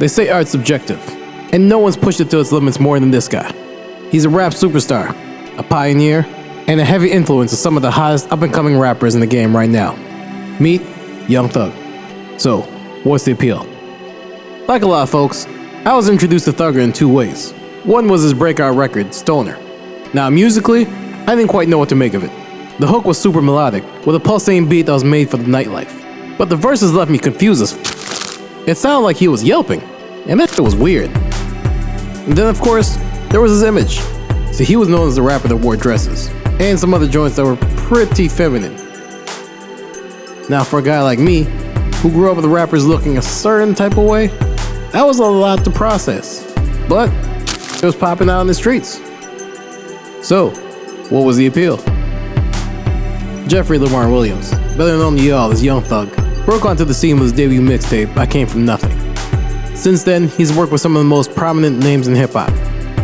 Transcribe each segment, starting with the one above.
They say art's subjective, and no one's pushed it to its limits more than this guy. He's a rap superstar, a pioneer, and a heavy influence of some of the hottest up-and-coming rappers in the game right now. Meet Young Thug. So, what's the appeal? Like a lot of folks, I was introduced to Thugger in two ways. One was his breakout record, Stoner. Now musically, I didn't quite know what to make of it. The hook was super melodic, with a pulsating beat that was made for the nightlife. But the verses left me confused as it sounded like he was yelping, and that was weird. And then of course, there was his image. See, he was known as the rapper that wore dresses, and some other joints that were pretty feminine. Now for a guy like me, who grew up with rappers looking a certain type of way, that was a lot to process. But it was popping out in the streets. So, what was the appeal? Jeffrey Lamar Williams, better known to y'all as Young Thug, broke onto the scene with his debut mixtape, I Came From Nothing. Since then, he's worked with some of the most prominent names in hip-hop,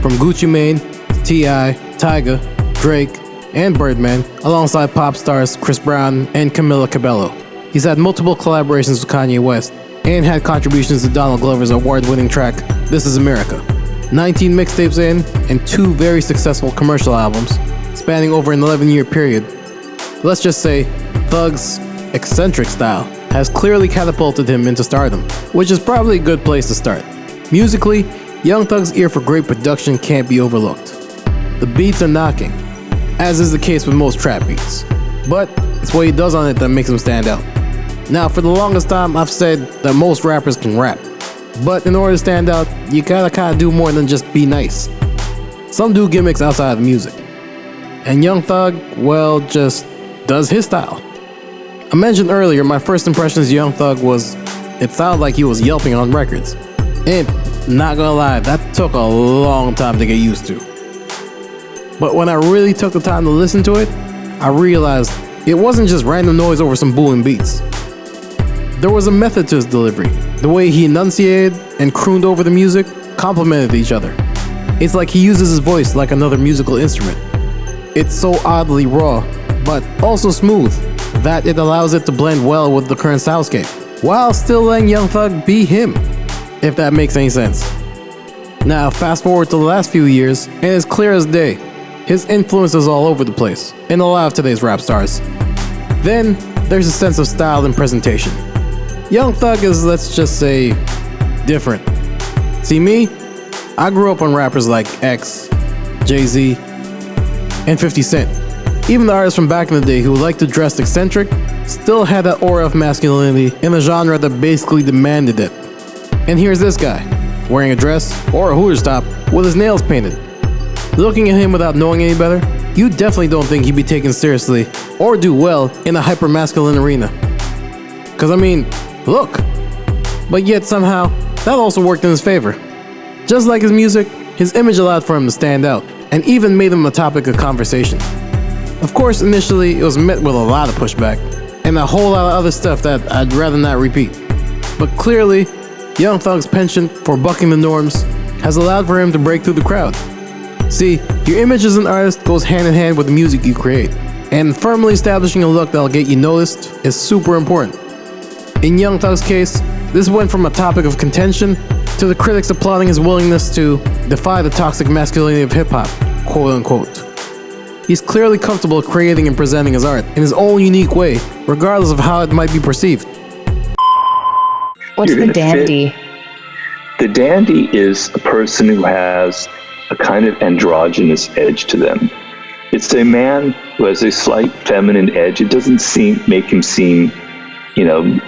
from Gucci Mane, T.I., Tyga, Drake, and Birdman, alongside pop stars Chris Brown and Camila Cabello. He's had multiple collaborations with Kanye West, and had contributions to Donald Glover's award-winning track, This Is America. 19 mixtapes in, and 2 very successful commercial albums, spanning over an 11-year period. Let's just say, Thug's eccentric style has clearly catapulted him into stardom, which is probably a good place to start. Musically, Young Thug's ear for great production can't be overlooked. The beats are knocking, as is the case with most trap beats, but it's what he does on it that makes him stand out. Now, for the longest time, I've said that most rappers can rap, but in order to stand out, you gotta kinda do more than just be nice. Some do gimmicks outside of music, and Young Thug, well, just does his style. I mentioned earlier my first impressions of Young Thug was it sounded like he was yelping on records. And not gonna lie, that took a long time to get used to. But when I really took the time to listen to it, I realized it wasn't just random noise over some booming beats. There was a method to his delivery. The way he enunciated and crooned over the music complemented each other. It's like he uses his voice like another musical instrument. It's so oddly raw, but also smooth, that it allows it to blend well with the current soundscape, while still letting Young Thug be him, if that makes any sense. Now, fast forward to the last few years, and it's clear as day, his influence is all over the place, in a lot of today's rap stars. Then, there's a sense of style and presentation. Young Thug is, let's just say, different. See me? I grew up on rappers like X, Jay-Z, and 50 Cent. Even the artists from back in the day who liked to dress eccentric still had that aura of masculinity in a genre that basically demanded it. And here's this guy, wearing a dress or a Hooters top with his nails painted. Looking at him without knowing any better, you definitely don't think he'd be taken seriously or do well in a hyper-masculine arena. Cause I mean, look. But yet somehow, that also worked in his favor. Just like his music, his image allowed for him to stand out, and even made him a topic of conversation. Of course, initially, it was met with a lot of pushback, and a whole lot of other stuff that I'd rather not repeat. But clearly, Young Thug's penchant for bucking the norms has allowed for him to break through the crowd. See, your image as an artist goes hand in hand with the music you create, and firmly establishing a look that'll get you noticed is super important. In Young Thug's case, this went from a topic of contention to the critics applauding his willingness to defy the toxic masculinity of hip-hop, quote-unquote. He's clearly comfortable creating and presenting his art in his own unique way, regardless of how it might be perceived. What's the dandy? The dandy is a person who has a kind of androgynous edge to them. It's a man who has a slight feminine edge. It doesn't make him seem,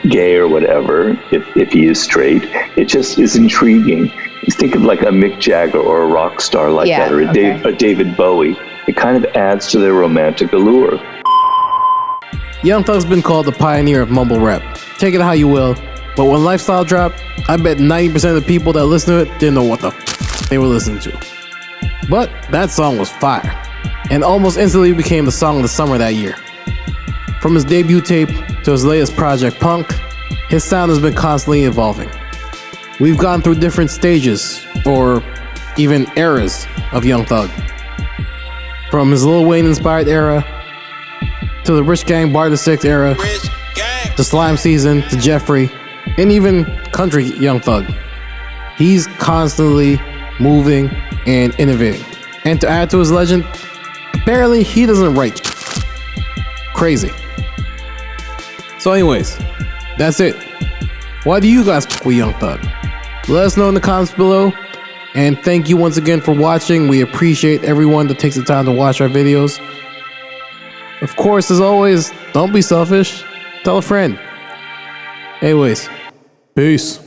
gay or whatever, if he is straight. It just is intriguing. You think of like a Mick Jagger or a rock star like that, or a David Bowie. It kind of adds to their romantic allure. Young Thug's been called the pioneer of mumble rap. Take it how you will, but when Lifestyle dropped, I bet 90% of the people that listened to it didn't know what the they were listening to. But that song was fire, and almost instantly became the song of the summer that year. From his debut tape to his latest project, Punk, his sound has been constantly evolving. We've gone through different stages, or even eras, of Young Thug. From his Lil Wayne-inspired era, to the Rich Gang Barter 6 era, to Slime Season, to Jeffrey, and even country Young Thug. He's constantly moving and innovating. And to add to his legend, apparently he doesn't write. Crazy. So anyways, that's it. Why do you guys fuck with Young Thug? Let us know in the comments below. And thank you once again for watching. We appreciate everyone that takes the time to watch our videos. Of course, as always, don't be selfish. Tell a friend. Anyways, peace.